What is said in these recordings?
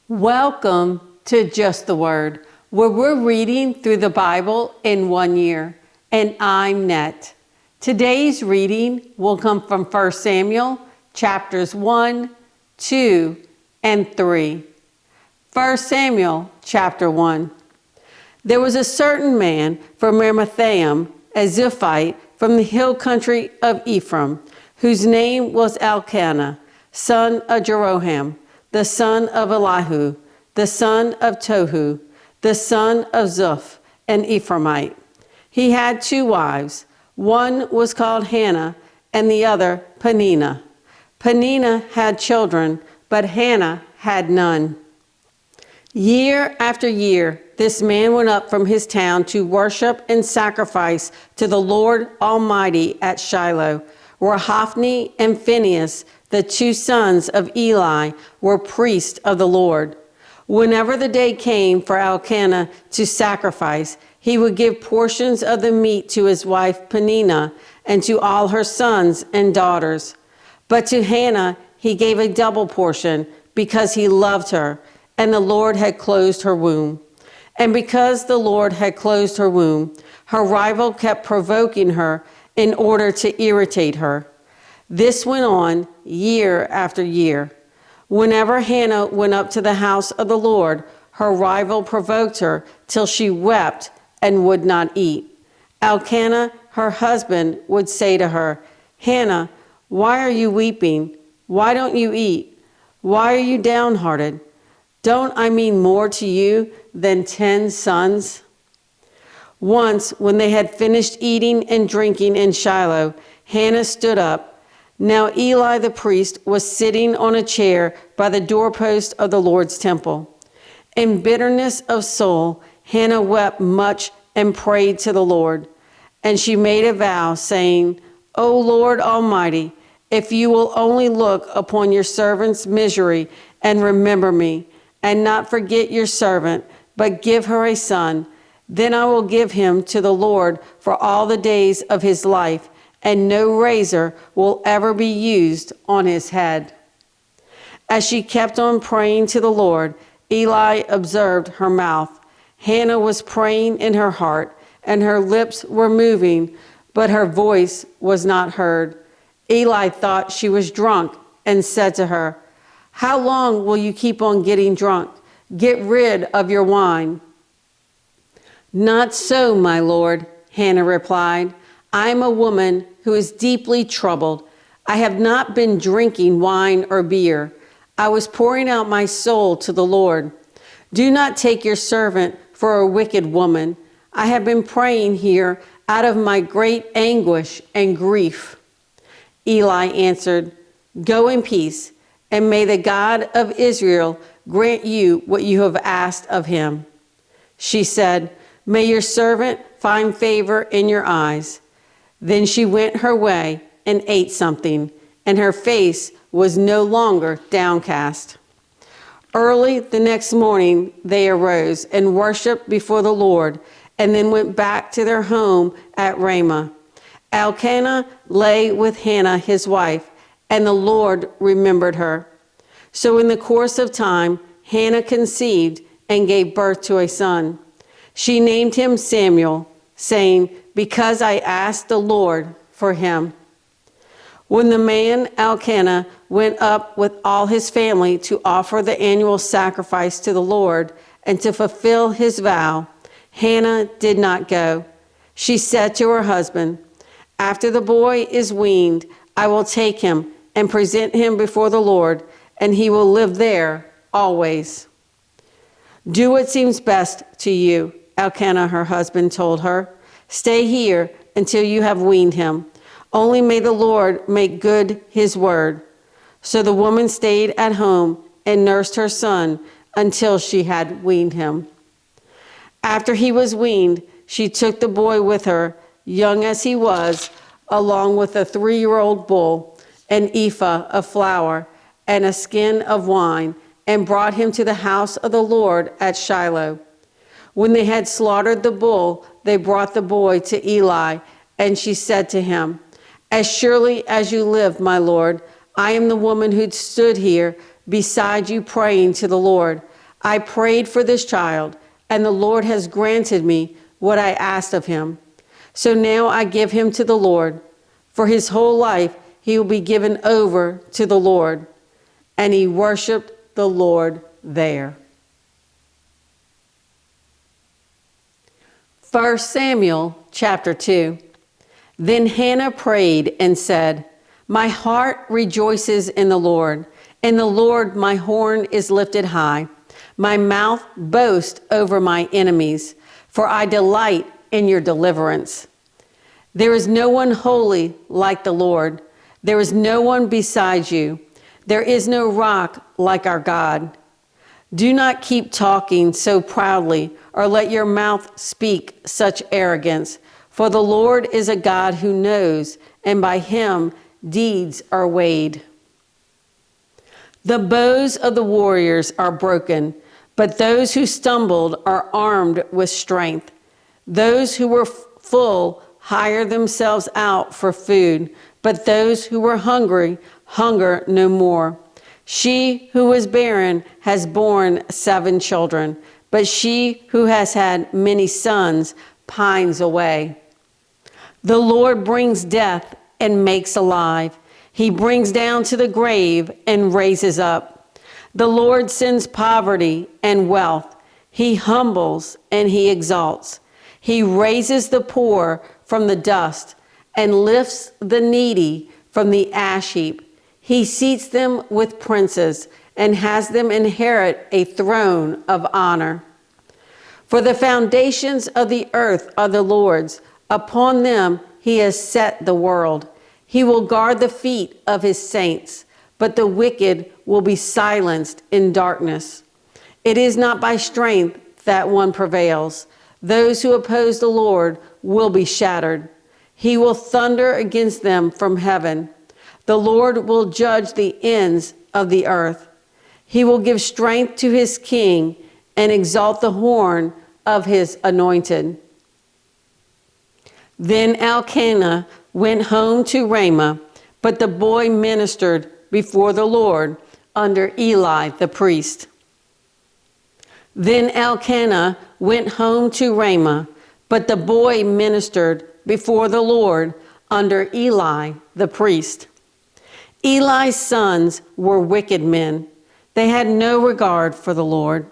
Welcome to Just the Word, where we're reading through the Bible in 1 year. And I'm Net. Today's reading will come from 1 Samuel chapters 1, 2, and 3. 1 Samuel chapter 1. There was a certain man from Ramathaim, a Ziphite, from the hill country of Ephraim, whose name was Elkanah, son of Jeroham, the son of Elihu, the son of Tohu, the son of Zuph, an Ephraimite. He had 2 wives. One was called Hannah, and the other Peninnah. Peninnah had children, but Hannah had none. Year after year, this man went up from his town to worship and sacrifice to the Lord Almighty at Shiloh, where Hophni and Phinehas, the 2 sons of Eli, were priests of the Lord. Whenever the day came for Elkanah to sacrifice, he would give portions of the meat to his wife Peninnah and to all her sons and daughters. But to Hannah he gave a double portion, because he loved her, and the Lord had closed her womb. And because the Lord had closed her womb, her rival kept provoking her in order to irritate her. This went on year after year. Whenever Hannah went up to the house of the Lord, her rival provoked her till she wept and would not eat. Elkanah, her husband, would say to her, "Hannah, why are you weeping? Why don't you eat? Why are you downhearted? Don't I mean more to you than 10 sons?" Once, when they had finished eating and drinking in Shiloh, Hannah stood up. Now Eli the priest was sitting on a chair by the doorpost of the Lord's temple. In bitterness of soul, Hannah wept much and prayed to the Lord. And she made a vow, saying, "O Lord Almighty, if you will only look upon your servant's misery and remember me, and not forget your servant, but give her a son, then I will give him to the Lord for all the days of his life, and no razor will ever be used on his head." As she kept on praying to the Lord, Eli observed her mouth. Hannah was praying in her heart, and her lips were moving, but her voice was not heard. Eli thought she was drunk and said to her, "How long will you keep on getting drunk? Get rid of your wine." "Not so, my lord," Hannah replied. "I am a woman who is deeply troubled. I have not been drinking wine or beer. I was pouring out my soul to the Lord. Do not take your servant for a wicked woman. I have been praying here out of my great anguish and grief." Eli answered, "Go in peace, and may the God of Israel grant you what you have asked of him." She said, "May your servant find favor in your eyes." Then she went her way and ate something, and her face was no longer downcast. Early the next morning they arose and worshiped before the Lord, and then went back to their home at Ramah. Elkanah lay with Hannah his wife, and the Lord remembered her. So in the course of time, Hannah conceived and gave birth to a son. She named him Samuel, saying, "Because I asked the Lord for him." When the man Elkanah went up with all his family to offer the annual sacrifice to the Lord and to fulfill his vow, Hannah did not go. She said to her husband, "After the boy is weaned, I will take him and present him before the Lord, and he will live there always." "Do what seems best to you," Elkanah, her husband, told her. "Stay here until you have weaned him. Only may the Lord make good his word." So the woman stayed at home and nursed her son until she had weaned him. After he was weaned, she took the boy with her, young as he was, along with a 3-year-old bull, an ephah of flour, and a skin of wine, and brought him to the house of the Lord at Shiloh. When they had slaughtered the bull, they brought the boy to Eli, and she said to him, "As surely as you live, my lord, I am the woman who stood here beside you praying to the Lord. I prayed for this child, and the Lord has granted me what I asked of him. So now I give him to the Lord. For his whole life he will be given over to the Lord." And he worshiped the Lord there. 1 Samuel chapter 2. Then Hannah prayed and said, "My heart rejoices in the Lord. In the Lord my horn is lifted high. My mouth boasts over my enemies, for I delight in your deliverance. There is no one holy like the Lord. There is no one besides you. There is no rock like our God. Do not keep talking so proudly, or let your mouth speak such arrogance. For the Lord is a God who knows, and by him deeds are weighed. The bows of the warriors are broken, but those who stumbled are armed with strength. Those who were full hire themselves out for food, but those who were hungry hunger no more. She who was barren has borne 7 children, but she who has had many sons pines away. The Lord brings death and makes alive. He brings down to the grave and raises up. The Lord sends poverty and wealth. He humbles and he exalts. He raises the poor from the dust and lifts the needy from the ash heap. He seats them with princes and has them inherit a throne of honor. For the foundations of the earth are the Lord's. Upon them he has set the world. He will guard the feet of his saints, but the wicked will be silenced in darkness. It is not by strength that one prevails. Those who oppose the Lord will be shattered. He will thunder against them from heaven. The Lord will judge the ends of the earth. He will give strength to his king and exalt the horn of his anointed. Then Elkanah went home to Ramah, but the boy ministered before the Lord under Eli the priest. Then Elkanah went home to Ramah, but the boy ministered before the Lord under Eli the priest. Eli's sons were wicked men. They had no regard for the Lord.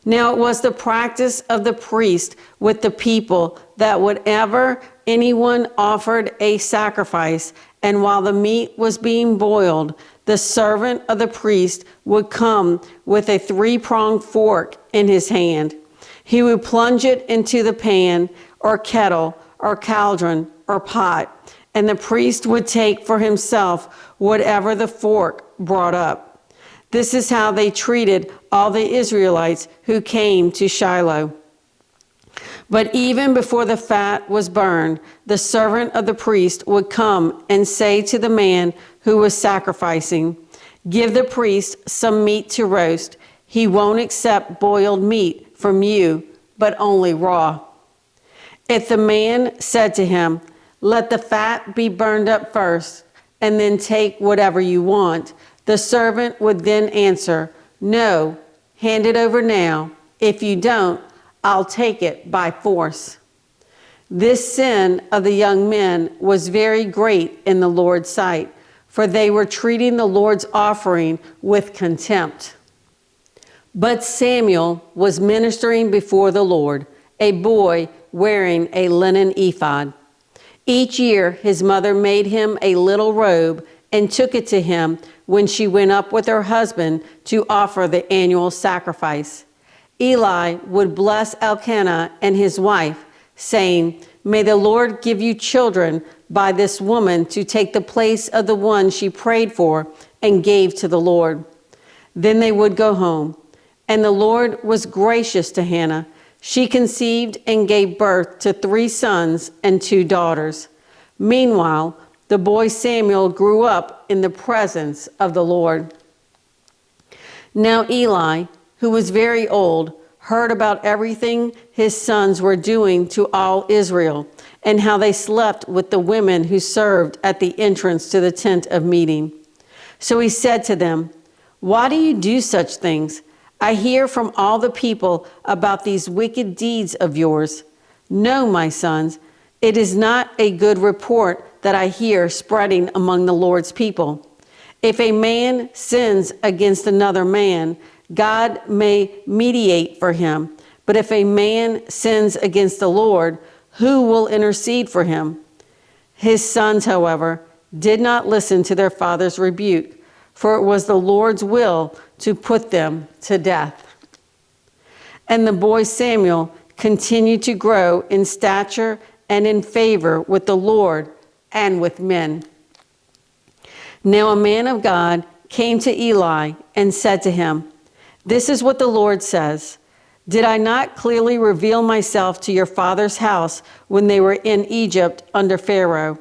Now it was the practice of the priest with the people that whenever anyone offered a sacrifice, and while the meat was being boiled, the servant of the priest would come with a 3-pronged fork in his hand. He would plunge it into the pan or kettle or cauldron or pot, and the priest would take for himself whatever the fork brought up. This is how they treated all the Israelites who came to Shiloh. But even before the fat was burned, the servant of the priest would come and say to the man who was sacrificing, "Give the priest some meat to roast. He won't accept boiled meat from you, but only raw." If the man said to him, "Let the fat be burned up first, and then take whatever you want," the servant would then answer, "No, hand it over now. If you don't, I'll take it by force." This sin of the young men was very great in the Lord's sight, for they were treating the Lord's offering with contempt. But Samuel was ministering before the Lord, a boy wearing a linen ephod. Each year his mother made him a little robe and took it to him when she went up with her husband to offer the annual sacrifice. Eli would bless Elkanah and his wife, saying, "May the Lord give you children by this woman to take the place of the one she prayed for and gave to the Lord." Then they would go home. And the Lord was gracious to Hannah. She conceived and gave birth to 3 sons and 2 daughters. Meanwhile, the boy Samuel grew up in the presence of the Lord. Now Eli, who was very old, heard about everything his sons were doing to all Israel, and how they slept with the women who served at the entrance to the tent of meeting. So he said to them, "Why do you do such things? I hear from all the people about these wicked deeds of yours. No, my sons, it is not a good report that I hear spreading among the Lord's people. If a man sins against another man, God may mediate for him. But if a man sins against the Lord, who will intercede for him? His sons, however, did not listen to their father's rebuke, for it was the Lord's will to put them to death. And the boy Samuel continued to grow in stature and in favor with the Lord and with men. Now a man of God came to Eli and said to him, "This is what the Lord says. Did I not clearly reveal myself to your father's house when they were in Egypt under Pharaoh?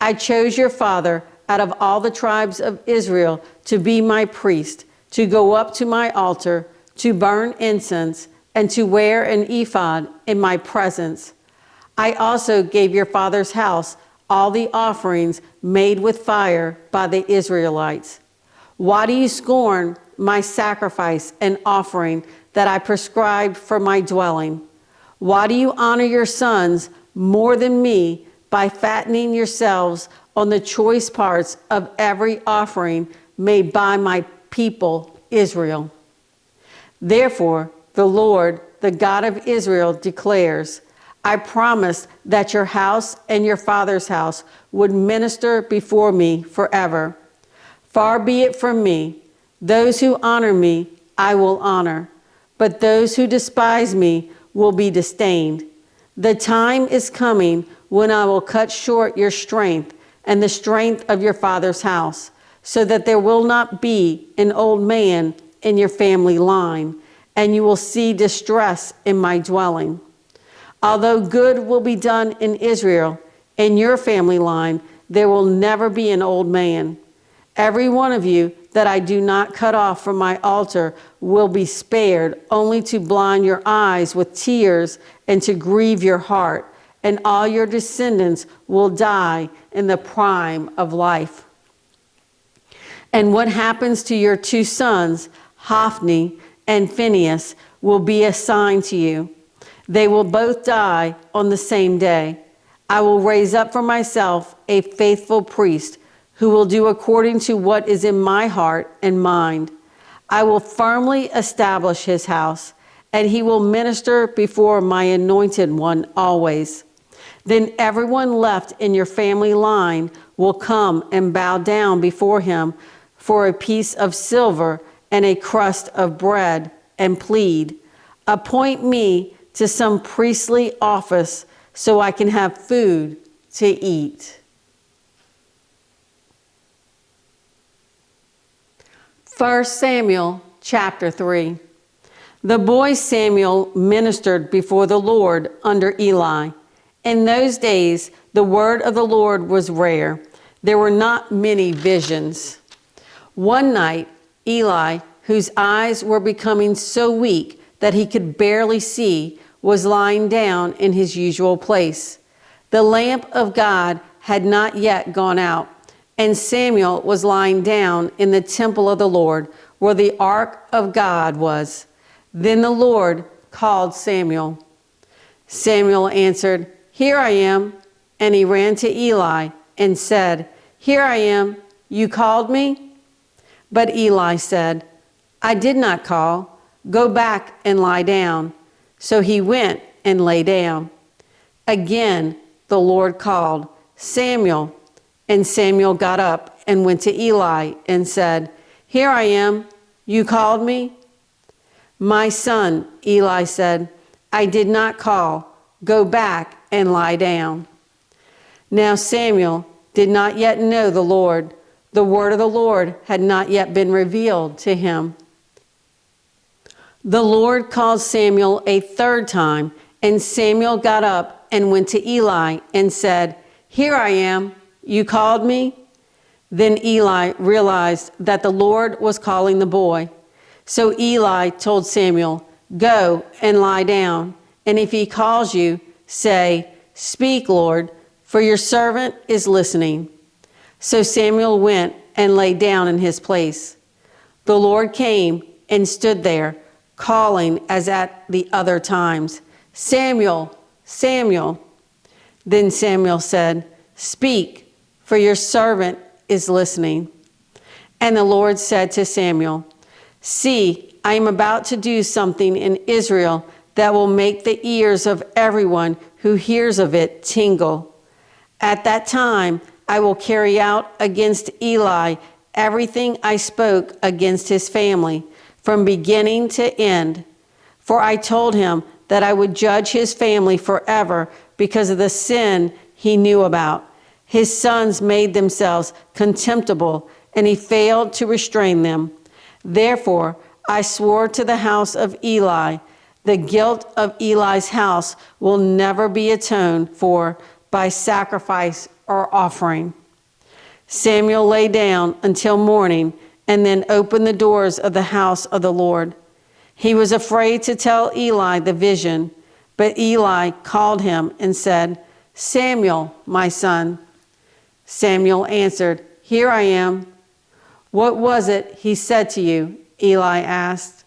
I chose your father out of all the tribes of Israel to be my priest, to go up to my altar, to burn incense, and to wear an ephod in my presence. I also gave your father's house all the offerings made with fire by the Israelites. Why do you scorn my sacrifice and offering that I prescribed for my dwelling? Why do you honor your sons more than me by fattening yourselves on the choice parts of every offering made by my people Israel? Therefore, the Lord, the God of Israel, declares, I promised that your house and your father's house would minister before me forever. Far be it from me. Those who honor me, I will honor, but those who despise me will be disdained. The time is coming when I will cut short your strength and the strength of your father's house, so that there will not be an old man in your family line, and you will see distress in my dwelling. Although good will be done in Israel, in your family line, there will never be an old man. Every one of you that I do not cut off from my altar will be spared, only to blind your eyes with tears and to grieve your heart, and all your descendants will die in the prime of life. And what happens to your two sons, Hophni and Phinehas, will be a sign to you. They will both die on the same day. I will raise up for myself a faithful priest who will do according to what is in my heart and mind. I will firmly establish his house, and he will minister before my anointed one always. Then everyone left in your family line will come and bow down before him for a piece of silver and a crust of bread, and plead, appoint me to some priestly office so I can have food to eat. 1 Samuel chapter 3. The boy Samuel ministered before the Lord under Eli. In those days, the word of the Lord was rare. There were not many visions. One night, Eli, whose eyes were becoming so weak that he could barely see, was lying down in his usual place. The lamp of God had not yet gone out, and Samuel was lying down in the temple of the Lord, where the ark of God was. Then the Lord called Samuel. Samuel answered, Here I am. And he ran to Eli and said, Here I am. You called me? But Eli said, I did not call. Go back and lie down. So he went and lay down. Again, the Lord called, Samuel. And Samuel got up and went to Eli and said, Here I am. You called me? My son, Eli said, I did not call. Go back and lie down. Now Samuel did not yet know the Lord. The word of the Lord had not yet been revealed to him. The Lord called Samuel a third time, and Samuel got up and went to Eli and said, Here I am. You called me? Then Eli realized that the Lord was calling the boy. So Eli told Samuel, Go and lie down, and if he calls you, say, Speak, Lord, for your servant is listening. So Samuel went and lay down in his place. The Lord came and stood there, calling as at the other times, "Samuel, Samuel." Then Samuel said, "Speak, for your servant is listening." And the Lord said to Samuel, "See, I am about to do something in Israel that will make the ears of everyone who hears of it tingle. At that time, I will carry out against Eli everything I spoke against his family, from beginning to end. For I told him that I would judge his family forever because of the sin he knew about. His sons made themselves contemptible, and he failed to restrain them. Therefore, I swore to the house of Eli, the guilt of Eli's house will never be atoned for by sacrifice or offering." Samuel lay down until morning and then opened the doors of the house of the Lord. He was afraid to tell Eli the vision, but Eli called him and said, "Samuel, my son." Samuel answered, "Here I am." "What was it he said to you?" Eli asked.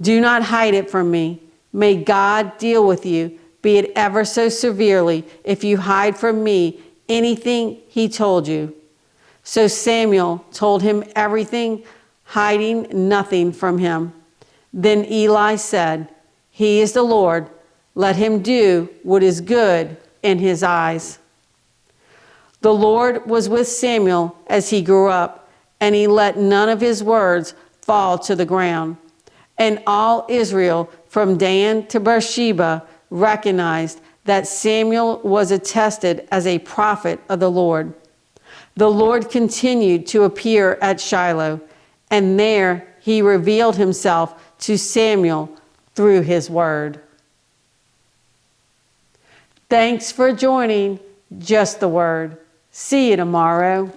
"Do not hide it from me. May God deal with you, be it ever so severely, if you hide from me anything he told you." So Samuel told him everything, hiding nothing from him. Then Eli said, "He is the Lord. Let him do what is good in his eyes." The Lord was with Samuel as he grew up, and he let none of his words fall to the ground. And all Israel, from Dan to Beersheba, recognized that Samuel was attested as a prophet of the Lord. The Lord continued to appear at Shiloh, and there he revealed himself to Samuel through his word. Thanks for joining Just the Word. See you tomorrow.